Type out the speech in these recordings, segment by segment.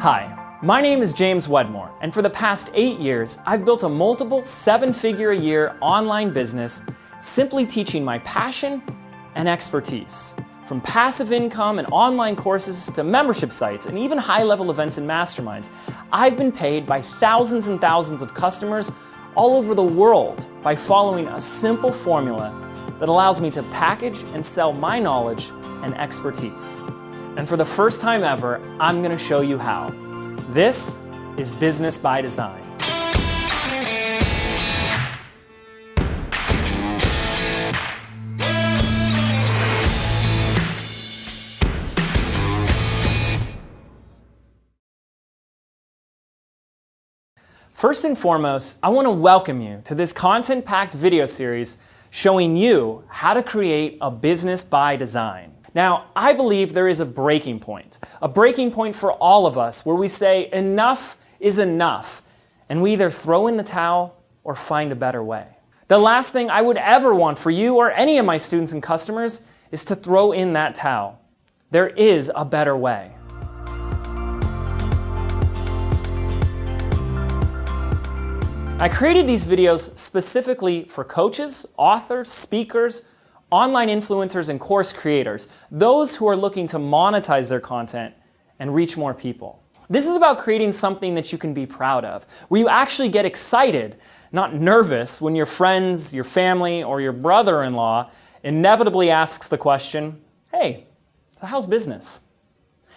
Hi, my name is James Wedmore, and for the past 8 years, I've built a multiple 7-figure-a-year online business simply teaching my passion and expertise. From passive income and online courses to membership sites and even high-level events and masterminds, I've been paid by thousands and thousands of customers all over the world by following a simple formula that allows me to package and sell my knowledge and expertise. And for the first time ever, I'm going to show you how. This is Business by Design. First and foremost, I want to welcome you to this content-packed video series showing you how to create a business by design. Now, I believe there is a breaking point for all of us where we say enough is enough, and we either throw in the towel or find a better way. The last thing I would ever want for you or any of my students and customers is to throw in that towel. There is a better way. I created these videos specifically for coaches, authors, speakers, online influencers, and course creators, those who are looking to monetize their content and reach more people. This is about creating something that you can be proud of, where you actually get excited, not nervous, when your friends, your family, or your brother-in-law inevitably asks the question, "Hey, so how's business?"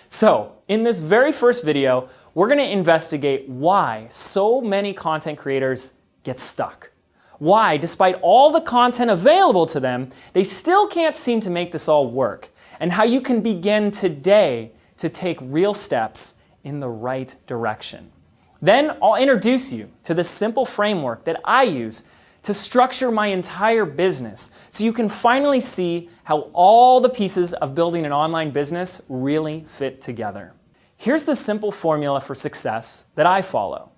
So, in this very first video, we're going to investigate why so many content creators get stuck. Why, despite all the content available to them, they still can't seem to make this all work, and how you can begin today to take real steps in the right direction. Then I'll introduce you to the simple framework that I use to structure my entire business so you can finally see how all the pieces of building an online business really fit together. Here's the simple formula for success that I follow.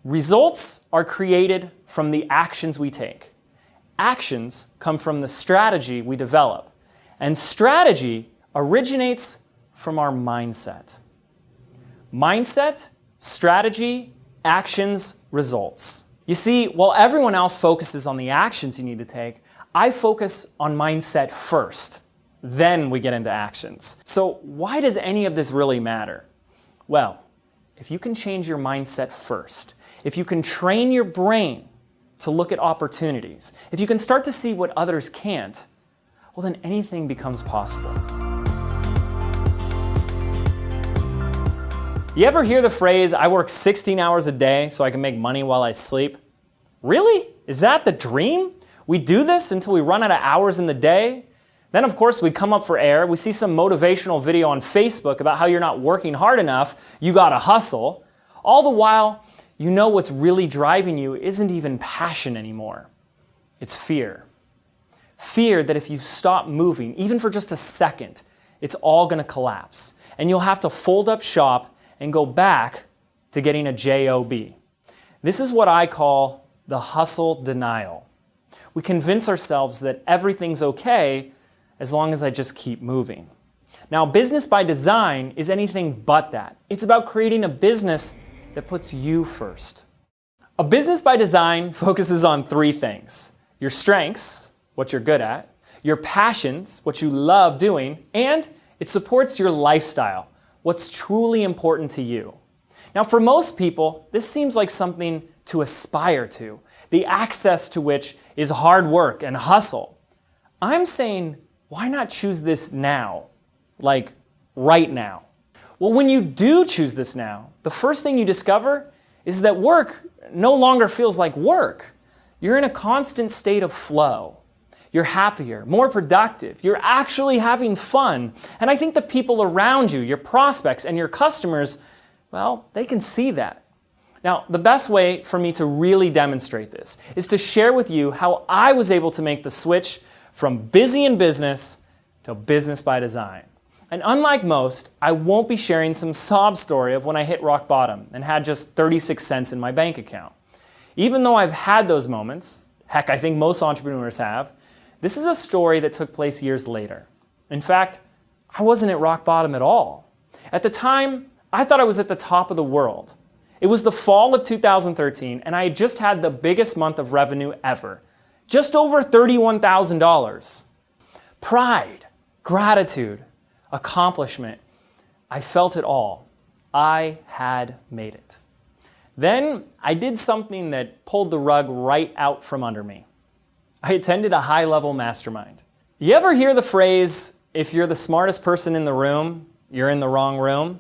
Results are created from the actions we take. Actions come from the strategy we develop. And strategy originates from our mindset. Mindset, strategy, actions, results. You see, while everyone else focuses on the actions you need to take, I focus on mindset first. Then we get into actions. So why does any of this really matter? Well, if you can change your mindset first, if you can train your brain to look at opportunities, if you can start to see what others can't, well, then anything becomes possible. You ever hear the phrase, "I work 16 hours a day so I can make money while I sleep"? Really? Is that the dream? We do this until we run out of hours in the day? Then, of course, we come up for air. We see some motivational video on Facebook about how you're not working hard enough, you gotta hustle. All the while, you know what's really driving you isn't even passion anymore. It's fear. Fear that if you stop moving, even for just a second, it's all gonna collapse. And you'll have to fold up shop and go back to getting a job. This is what I call the hustle denial. We convince ourselves that everything's okay as long as I just keep moving. Now, business by design is anything but that. It's about creating a business that puts you first. A business by design focuses on 3 things: your strengths, what you're good at, your passions, what you love doing, and it supports your lifestyle, what's truly important to you. Now, for most people, this seems like something to aspire to, the access to which is hard work and hustle. I'm saying, why not choose this now? Like, right now. Well, when you do choose this now, the first thing you discover is that work no longer feels like work. You're in a constant state of flow. You're happier, more productive. You're actually having fun. And I think the people around you, your prospects and your customers, well, they can see that. Now, the best way for me to really demonstrate this is to share with you how I was able to make the switch from busy in business to business by design. And unlike most, I won't be sharing some sob story of when I hit rock bottom and had just 36 cents in my bank account. Even though I've had those moments, heck, I think most entrepreneurs have, this is a story that took place years later. In fact, I wasn't at rock bottom at all. At the time, I thought I was at the top of the world. It was the fall of 2013, and I had just had the biggest month of revenue ever. Just over $31,000. Pride, gratitude, accomplishment. I felt it all. I had made it. Then I did something that pulled the rug right out from under me. I attended a high-level mastermind. You ever hear the phrase, if you're the smartest person in the room, you're in the wrong room?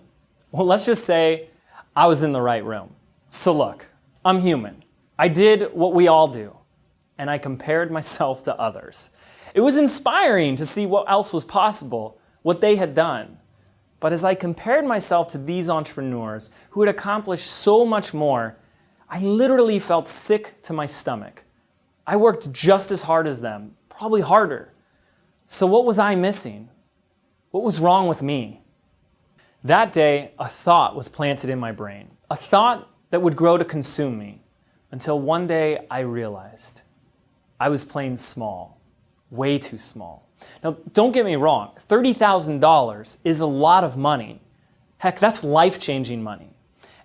Well, let's just say I was in the right room. So look, I'm human. I did what we all do, and I compared myself to others. It was inspiring to see what else was possible, what they had done. But as I compared myself to these entrepreneurs who had accomplished so much more, I literally felt sick to my stomach. I worked just as hard as them, probably harder. So what was I missing? What was wrong with me? That day, a thought was planted in my brain, a thought that would grow to consume me, until one day I realized I was playing small, way too small. Now, don't get me wrong, $30,000 is a lot of money. Heck, that's life-changing money.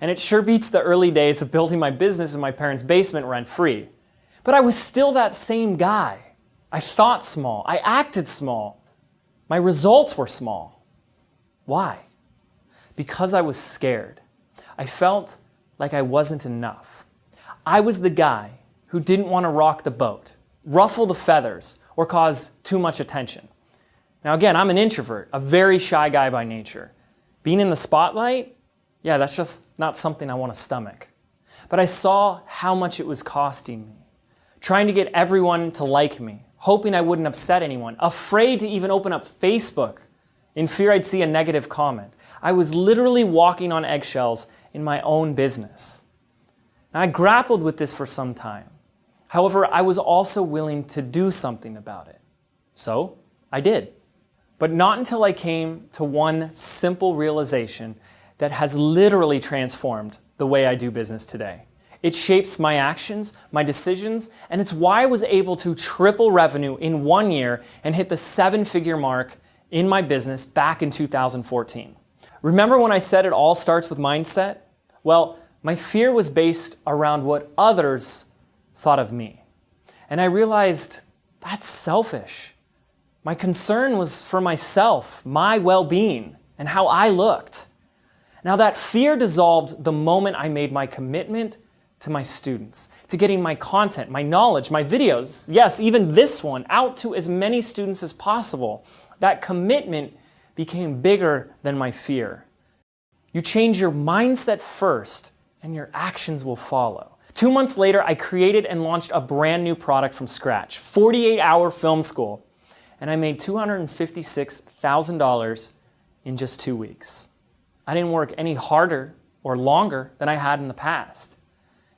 And it sure beats the early days of building my business in my parents' basement rent-free. But I was still that same guy. I thought small, I acted small. My results were small. Why? Because I was scared. I felt like I wasn't enough. I was the guy who didn't want to rock the boat, ruffle the feathers, or cause too much attention. Now again, I'm an introvert, a very shy guy by nature. Being in the spotlight, yeah, that's just not something I want to stomach. But I saw how much it was costing me. Trying to get everyone to like me, hoping I wouldn't upset anyone, afraid to even open up Facebook in fear I'd see a negative comment. I was literally walking on eggshells in my own business. Now, I grappled with this for some time. However, I was also willing to do something about it. So, I did. But not until I came to one simple realization that has literally transformed the way I do business today. It shapes my actions, my decisions, and it's why I was able to triple revenue in 1 year and hit the 7-figure mark in my business back in 2014. Remember when I said it all starts with mindset? Well, my fear was based around what others thought of me. And I realized that's selfish. My concern was for myself, my well-being, and how I looked. Now that fear dissolved the moment I made my commitment to my students, to getting my content, my knowledge, my videos, yes, even this one, out to as many students as possible. That commitment became bigger than my fear. You change your mindset first, and your actions will follow. 2 months later, I created and launched a brand new product from scratch, 48-hour film school, and I made $256,000 in just 2 weeks. I didn't work any harder or longer than I had in the past.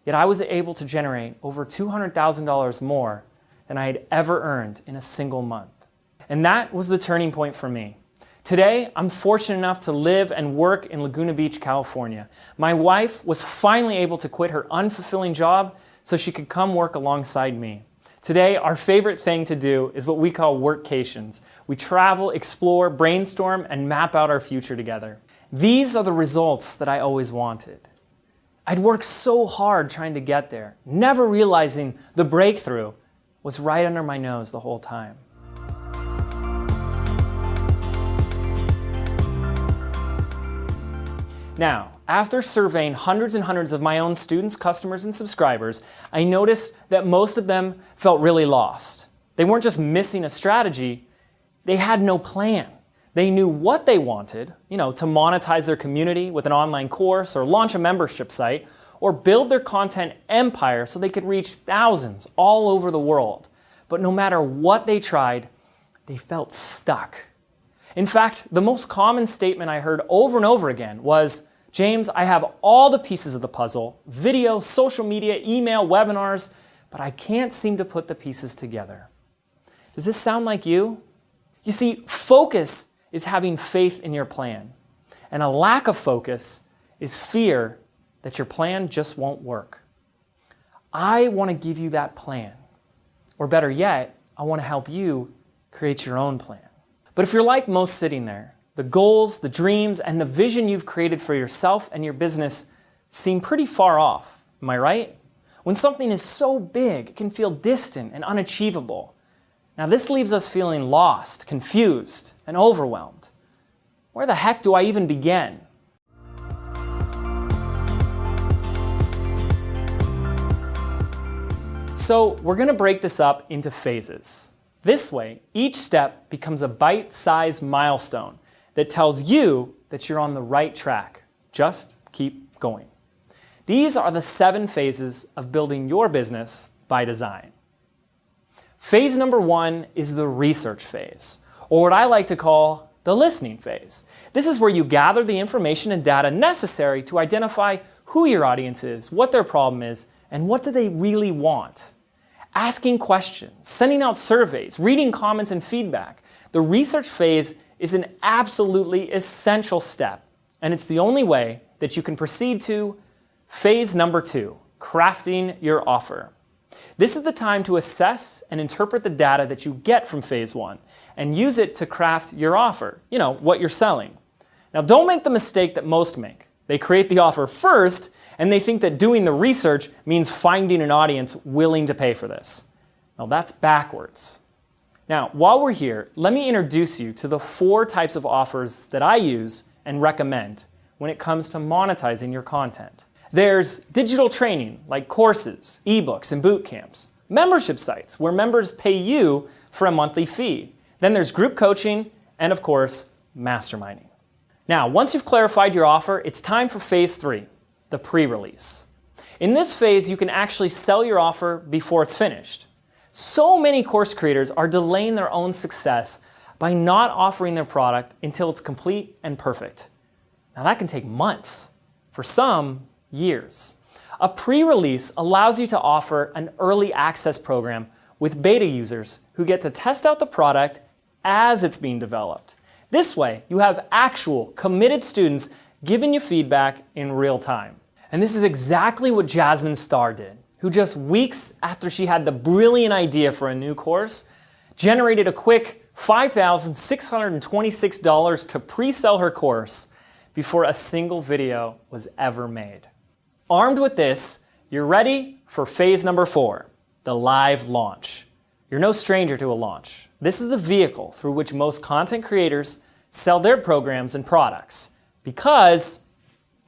Yet I was able to generate over $200,000 more than I had ever earned in a single month. And that was the turning point for me. Today, I'm fortunate enough to live and work in Laguna Beach, California. My wife was finally able to quit her unfulfilling job so she could come work alongside me. Today, our favorite thing to do is what we call workcations. We travel, explore, brainstorm, and map out our future together. These are the results that I always wanted. I'd worked so hard trying to get there, never realizing the breakthrough was right under my nose the whole time. Now, after surveying hundreds and hundreds of my own students, customers, and subscribers, I noticed that most of them felt really lost. They weren't just missing a strategy, they had no plan. They knew what they wanted, to monetize their community with an online course or launch a membership site or build their content empire so they could reach thousands all over the world. But no matter what they tried, they felt stuck. In fact, the most common statement I heard over and over again was, James, I have all the pieces of the puzzle, video, social media, email, webinars, but I can't seem to put the pieces together. Does this sound like you? You see, focus is having faith in your plan, and a lack of focus is fear that your plan just won't work. I want to give you that plan, or better yet, I want to help you create your own plan. But if you're like most sitting there, The goals, the dreams, and the vision you've created for yourself and your business seem pretty far off. Am I right? When something is so big, it can feel distant and unachievable. Now this leaves us feeling lost, confused, and overwhelmed. Where the heck do I even begin? So we're going to break this up into phases. This way, each step becomes a bite-sized milestone that tells you that you're on the right track. Just keep going. These are the 7 phases of building your business by design. Phase number 1 is the research phase, or what I like to call the listening phase. This is where you gather the information and data necessary to identify who your audience is, what their problem is, and what do they really want. Asking questions, sending out surveys, reading comments and feedback. The research phase is an absolutely essential step, and it's the only way that you can proceed to phase number 2, crafting your offer. This is the time to assess and interpret the data that you get from phase 1 and use it to craft your offer, what you're selling. Now don't make the mistake that most make. They create the offer first and they think that doing the research means finding an audience willing to pay for this. Now that's backwards. Now, while we're here, let me introduce you to the 4 types of offers that I use and recommend when it comes to monetizing your content. There's digital training like courses, ebooks, and boot camps. Membership sites where members pay you for a monthly fee. Then there's group coaching and, of course, masterminding. Now, once you've clarified your offer, it's time for phase 3, the pre-release. In this phase, you can actually sell your offer before it's finished. So many course creators are delaying their own success by not offering their product until it's complete and perfect. Now that can take months, for some, years. A pre-release allows you to offer an early access program with beta users who get to test out the product as it's being developed. This way, you have actual committed students giving you feedback in real time. And this is exactly what Jasmine Starr did, who just weeks after she had the brilliant idea for a new course, generated a quick $5,626 to pre-sell her course before a single video was ever made. Armed with this, you're ready for phase number 4, the live launch. You're no stranger to a launch. This is the vehicle through which most content creators sell their programs and products because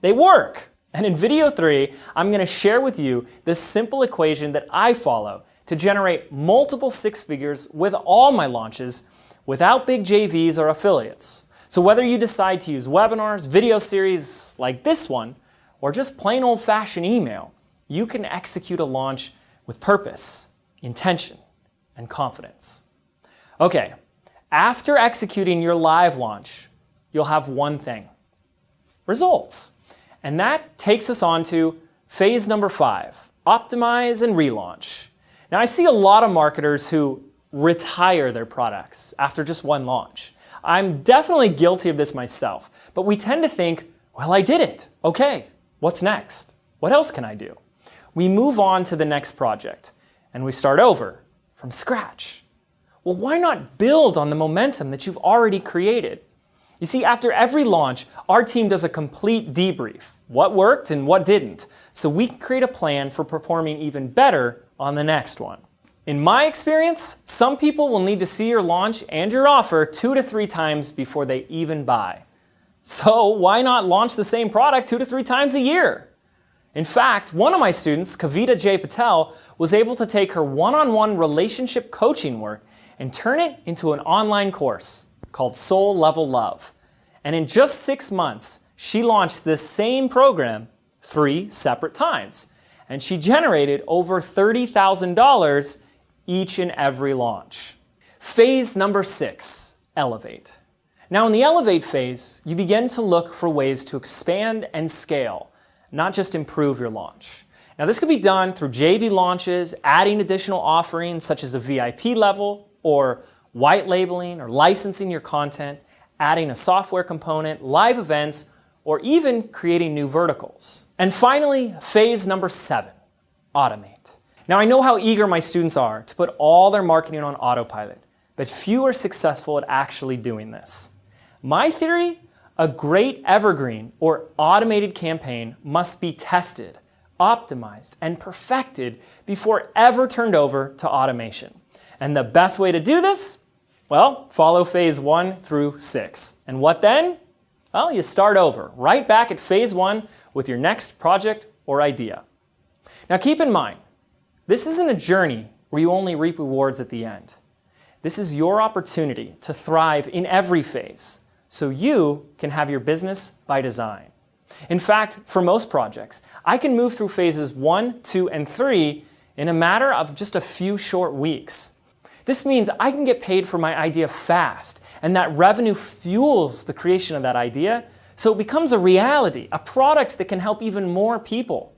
they work. And in video 3, I'm going to share with you the simple equation that I follow to generate multiple 6 figures with all my launches without big JVs or affiliates. So whether you decide to use webinars, video series like this one, or just plain old-fashioned email, you can execute a launch with purpose, intention, and confidence. Okay, after executing your live launch, you'll have one thing: results. And that takes us on to phase number 5, optimize and relaunch. Now I see a lot of marketers who retire their products after just one launch. I'm definitely guilty of this myself, but we tend to think, well, I did it. Okay, what's next? What else can I do? We move on to the next project and we start over from scratch. Well, why not build on the momentum that you've already created? You see, after every launch, our team does a complete debrief, what worked and what didn't, so we can create a plan for performing even better on the next one. In my experience, some people will need to see your launch and your offer 2 to 3 times before they even buy. So why not launch the same product 2 to 3 times a year? In fact, one of my students, Kavita J. Patel, was able to take her one-on-one relationship coaching work and turn it into an online course called Soul Level Love. And in just 6 months, she launched this same program 3 separate times. And she generated over $30,000 each and every launch. Phase number 6, elevate. Now in the elevate phase, you begin to look for ways to expand and scale, not just improve your launch. Now this could be done through JV launches, adding additional offerings such as a VIP level, or white labeling or licensing your content, adding a software component, live events, or even creating new verticals. And finally, phase number 7, automate. Now I know how eager my students are to put all their marketing on autopilot, but few are successful at actually doing this. My theory? A great evergreen or automated campaign must be tested, optimized, and perfected before ever turned over to automation. And the best way to do this? Well, follow phase 1 through 6. And what then? Well, you start over, right back at phase 1 with your next project or idea. Now keep in mind, this isn't a journey where you only reap rewards at the end. This is your opportunity to thrive in every phase, so you can have your business by design. In fact, for most projects, I can move through phases 1, 2, and 3 in a matter of just a few short weeks. This means I can get paid for my idea fast, and that revenue fuels the creation of that idea, so it becomes a reality, a product that can help even more people.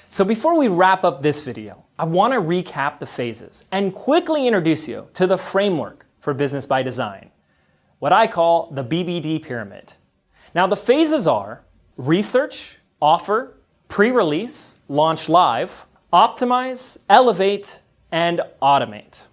So before we wrap up this video, I want to recap the phases and quickly introduce you to the framework for business by design, what I call the BBD pyramid. Now the phases are research, offer, pre-release, launch live, optimize, elevate, and automate.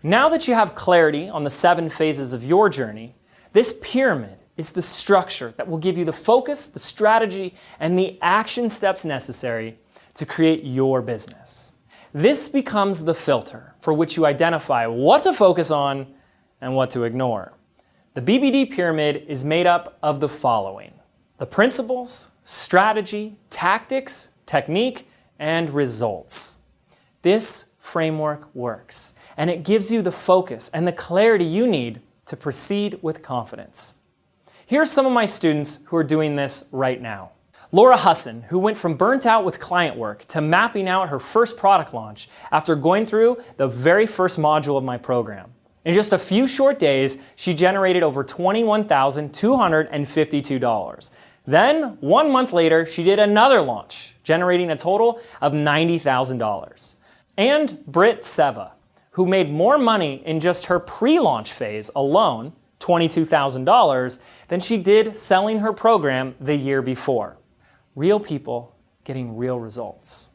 Now that you have clarity on the 7 phases of your journey, this pyramid is the structure that will give you the focus, the strategy, and the action steps necessary to create your business. This becomes the filter for which you identify what to focus on and what to ignore. The BBD pyramid is made up of the following: the principles, strategy, tactics, technique, and results. This framework works, and it gives you the focus and the clarity you need to proceed with confidence. Here's some of my students who are doing this right now. Laura Husson, who went from burnt out with client work to mapping out her first product launch after going through the very first module of my program. In just a few short days, she generated over $21,252. Then, 1 month later, she did another launch, generating a total of $90,000. And Britt Seva, who made more money in just her pre-launch phase alone, $22,000, than she did selling her program the year before. Real people getting real results.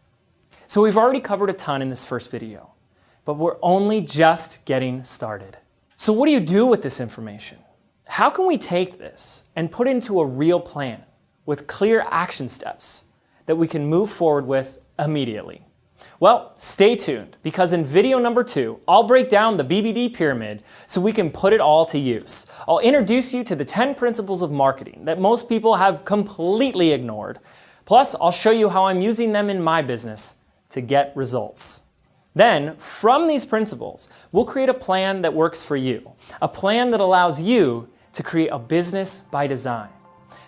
So we've already covered a ton in this first video, but we're only just getting started. So what do you do with this information? How can we take this and put it into a real plan with clear action steps that we can move forward with immediately? Well, stay tuned, because in video number 2, I'll break down the BBD pyramid so we can put it all to use. I'll introduce you to the 10 principles of marketing that most people have completely ignored. Plus, I'll show you how I'm using them in my business to get results. Then, from these principles, we'll create a plan that works for you, a plan that allows you to create a business by design.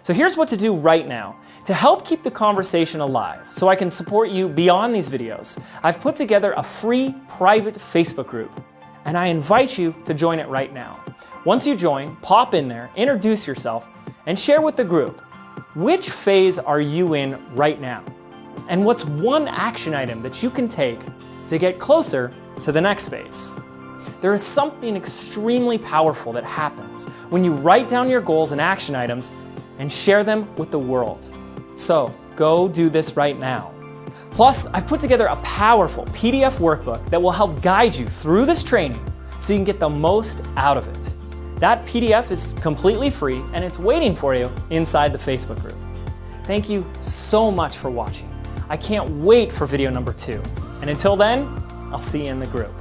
So here's what to do right now. To help keep the conversation alive, so I can support you beyond these videos, I've put together a free private Facebook group, and I invite you to join it right now. Once you join, pop in there, introduce yourself, and share with the group, which phase are you in right now? And what's one action item that you can take to get closer to the next phase? There is something extremely powerful that happens when you write down your goals and action items and share them with the world. So go do this right now. Plus, I've put together a powerful PDF workbook that will help guide you through this training so you can get the most out of it. That PDF is completely free, and it's waiting for you inside the Facebook group. Thank you so much for watching. I can't wait for video number 2. And until then, I'll see you in the group.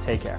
Take care.